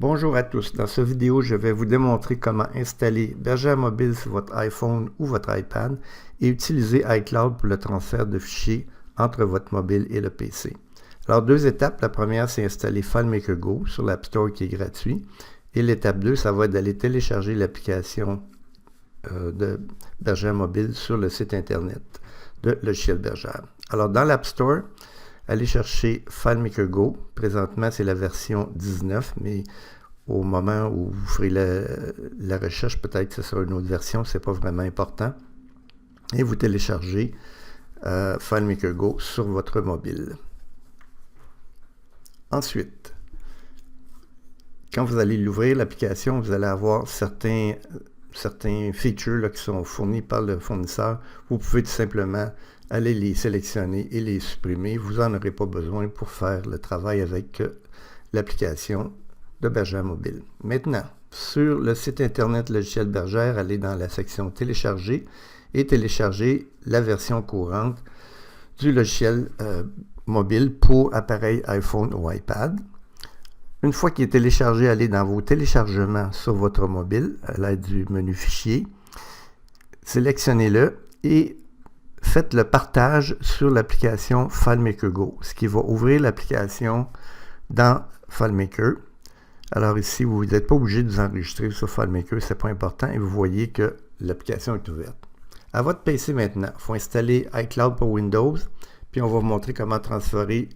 Bonjour à tous, dans cette vidéo je vais vous démontrer comment installer Bergère Mobile sur votre iPhone ou votre iPad et utiliser iCloud pour le transfert de fichiers entre votre mobile et le PC. Alors deux étapes, la première c'est installer FileMaker Go sur l'App Store qui est gratuit et l'étape 2 ça va être d'aller télécharger l'application de Bergère Mobile sur le site internet de logiciel Bergère. Alors dans l'App Store, allez chercher FileMaker Go. Présentement, c'est la version 19, mais au moment où vous ferez la recherche, peut-être que ce sera une autre version, c'est pas vraiment important. Et vous téléchargez FileMaker Go sur votre mobile. Ensuite, quand vous allez l'ouvrir, l'application, vous allez avoir certains features là, qui sont fournis par le fournisseur. Vous pouvez tout simplement aller les sélectionner et les supprimer. Vous n'en aurez pas besoin pour faire le travail avec l'application de Bergère Mobile. Maintenant, sur le site internet logiciel Bergère, allez dans la section télécharger et télécharger la version courante du logiciel mobile pour appareil iPhone ou iPad. Une fois qu'il est téléchargé, allez dans vos téléchargements sur votre mobile à l'aide du menu fichier. Sélectionnez-le et faites le partage sur l'application FileMaker Go, ce qui va ouvrir l'application dans FileMaker. Alors ici, vous n'êtes pas obligé de vous enregistrer sur FileMaker, ce n'est pas important, et vous voyez que l'application est ouverte. À votre PC maintenant, il faut installer iCloud pour Windows, puis on va vous montrer comment transférer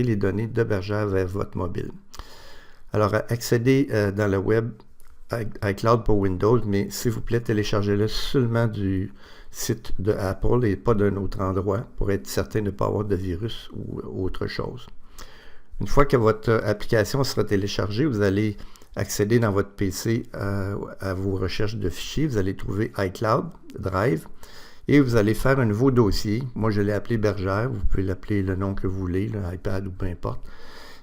les données de Bergère vers votre mobile. Alors, accédez dans le web iCloud pour Windows, mais s'il vous plaît, téléchargez-le seulement du site de Apple et pas d'un autre endroit pour être certain de ne pas avoir de virus ou autre chose. Une fois que votre application sera téléchargée, vous allez accéder dans votre PC à vos recherches de fichiers. Vous allez trouver iCloud, Drive, et vous allez faire un nouveau dossier. Moi, je l'ai appelé Bergère. Vous pouvez l'appeler le nom que vous voulez, iPad ou peu importe.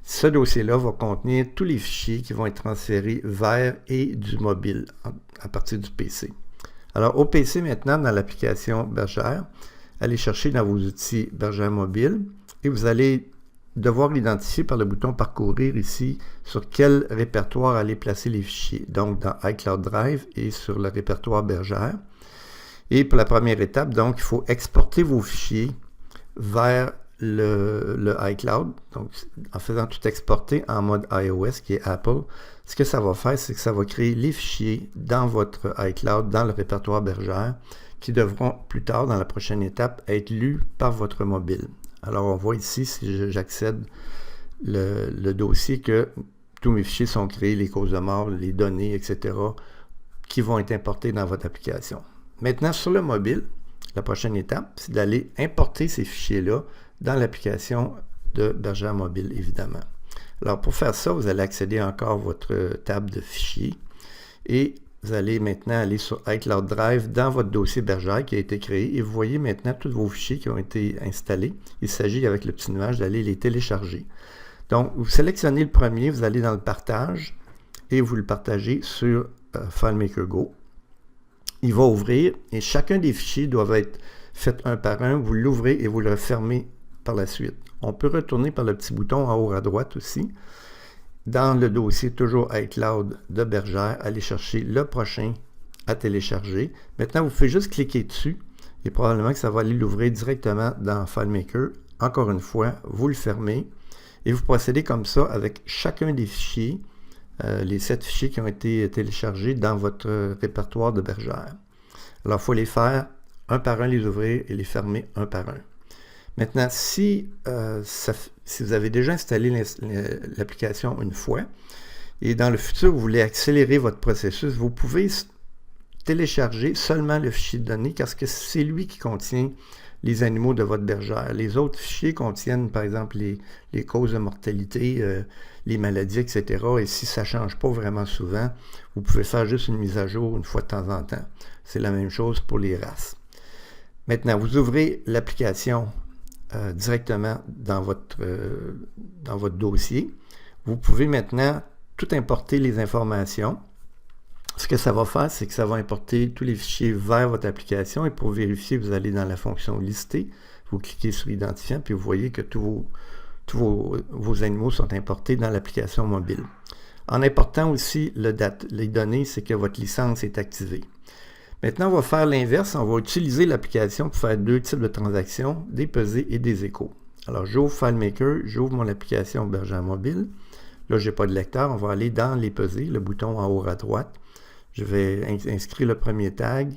Ce dossier-là va contenir tous les fichiers qui vont être transférés vers et du mobile à partir du PC. Alors, au PC maintenant, dans l'application Bergère, allez chercher dans vos outils Bergère Mobile et vous allez devoir l'identifier par le bouton Parcourir ici sur quel répertoire aller placer les fichiers. Donc, dans iCloud Drive et sur le répertoire Bergère. Et pour la première étape, donc, il faut exporter vos fichiers vers le iCloud, donc en faisant tout exporter en mode iOS qui est Apple, ce que ça va faire, c'est que ça va créer les fichiers dans votre iCloud, dans le répertoire Bergère, qui devront plus tard, dans la prochaine étape, être lus par votre mobile. Alors on voit ici, si j'accède le dossier, que tous mes fichiers sont créés, les causes de mort, les données, etc., qui vont être importés dans votre application. Maintenant, sur le mobile, la prochaine étape, c'est d'aller importer ces fichiers-là dans l'application de Bergère Mobile, évidemment. Alors, pour faire ça, vous allez accéder encore à votre table de fichiers et vous allez maintenant aller sur iCloud Drive dans votre dossier Bergère qui a été créé et vous voyez maintenant tous vos fichiers qui ont été installés. Il s'agit, avec le petit nuage, d'aller les télécharger. Donc, vous sélectionnez le premier, vous allez dans le partage et vous le partagez sur FileMaker Go. Il va ouvrir et chacun des fichiers doit être fait un par un. Vous l'ouvrez et vous le refermez par la suite. On peut retourner par le petit bouton en haut à droite aussi. Dans le dossier toujours iCloud de Bergère, allez chercher le prochain à télécharger. Maintenant, vous pouvez juste cliquer dessus et probablement que ça va aller l'ouvrir directement dans FileMaker. Encore une fois, vous le fermez et vous procédez comme ça avec chacun des fichiers, les 7 fichiers qui ont été téléchargés dans votre répertoire de Bergère. Alors, il faut les faire un par un, les ouvrir et les fermer un par un. Maintenant, si vous avez déjà installé l'application une fois et dans le futur, vous voulez accélérer votre processus, vous pouvez télécharger seulement le fichier de données parce que c'est lui qui contient les animaux de votre bergère. Les autres fichiers contiennent, par exemple, les causes de mortalité, les maladies, etc. Et si ça ne change pas vraiment souvent, vous pouvez faire juste une mise à jour une fois de temps en temps. C'est la même chose pour les races. Maintenant, vous ouvrez l'application directement dans votre dossier. Vous pouvez maintenant tout importer les informations. Ce que ça va faire, c'est que ça va importer tous les fichiers vers votre application et pour vérifier, vous allez dans la fonction lister, vous cliquez sur l'identifiant puis vous voyez que tous vos animaux sont importés dans l'application mobile. En important aussi les données, c'est que votre licence est activée. Maintenant, on va faire l'inverse. On va utiliser l'application pour faire deux types de transactions, des pesées et des échos. Alors, j'ouvre FileMaker, j'ouvre mon application Bergère Mobile. Là, je n'ai pas de lecteur. On va aller dans les pesées, le bouton en haut à droite. Je vais inscrire le premier tag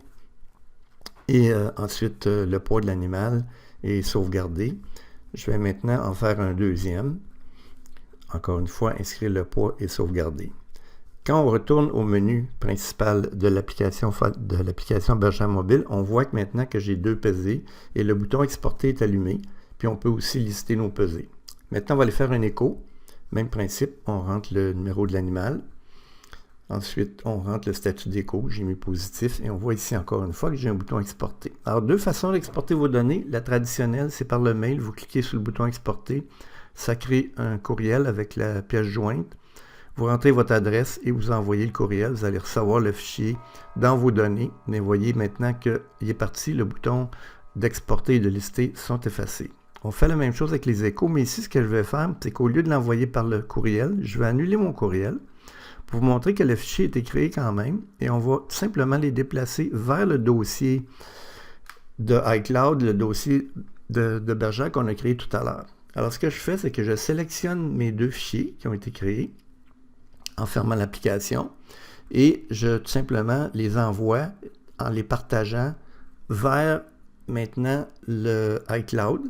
et ensuite le poids de l'animal et sauvegarder. Je vais maintenant en faire un deuxième. Encore une fois, inscrire le poids et sauvegarder. Quand on retourne au menu principal de l'application Bergère Mobile, on voit que maintenant que j'ai deux pesées et le bouton exporter est allumé, puis on peut aussi lister nos pesées. Maintenant, on va aller faire un écho. Même principe, on rentre le numéro de l'animal. Ensuite, on rentre le statut d'écho, j'ai mis positif, et on voit ici encore une fois que j'ai un bouton exporter. Alors, deux façons d'exporter vos données. La traditionnelle, c'est par le mail. Vous cliquez sur le bouton exporter. Ça crée un courriel avec la pièce jointe. Vous rentrez votre adresse et vous envoyez le courriel. Vous allez recevoir le fichier dans vos données. Mais voyez maintenant qu'il est parti. Le bouton d'exporter et de lister sont effacés. On fait la même chose avec les échos, mais ici, ce que je vais faire, c'est qu'au lieu de l'envoyer par le courriel, je vais annuler mon courriel pour vous montrer que le fichier a été créé quand même. Et on va simplement les déplacer vers le dossier de iCloud, le dossier de Bergère qu'on a créé tout à l'heure. Alors, ce que je fais, c'est que je sélectionne mes deux fichiers qui ont été créés en fermant l'application et je tout simplement les envoie en les partageant vers maintenant le iCloud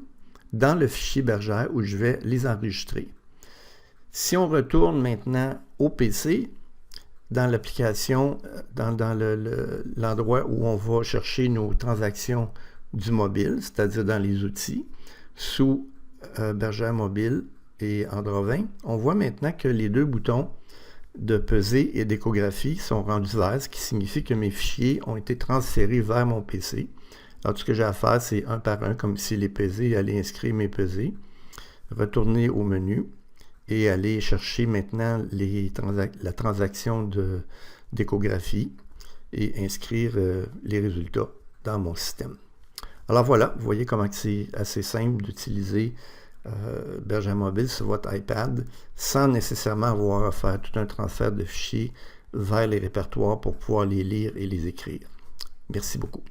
dans le fichier Bergère où je vais les enregistrer. Si on retourne maintenant au PC, dans l'application, dans l'endroit où on va chercher nos transactions du mobile, c'est-à-dire dans les outils, sous Bergère Mobile et Android 20, on voit maintenant que les deux boutons de pesée et d'échographie sont rendus verts, ce qui signifie que mes fichiers ont été transférés vers mon PC. Alors, tout ce que j'ai à faire, c'est un par un, comme ici les pesées, aller inscrire mes pesées, retourner au menu et aller chercher maintenant la transaction d'échographie et inscrire les résultats dans mon système. Alors voilà, vous voyez comment c'est assez simple d'utiliser Bergère Mobile sur votre iPad sans nécessairement avoir à faire tout un transfert de fichiers vers les répertoires pour pouvoir les lire et les écrire. Merci beaucoup.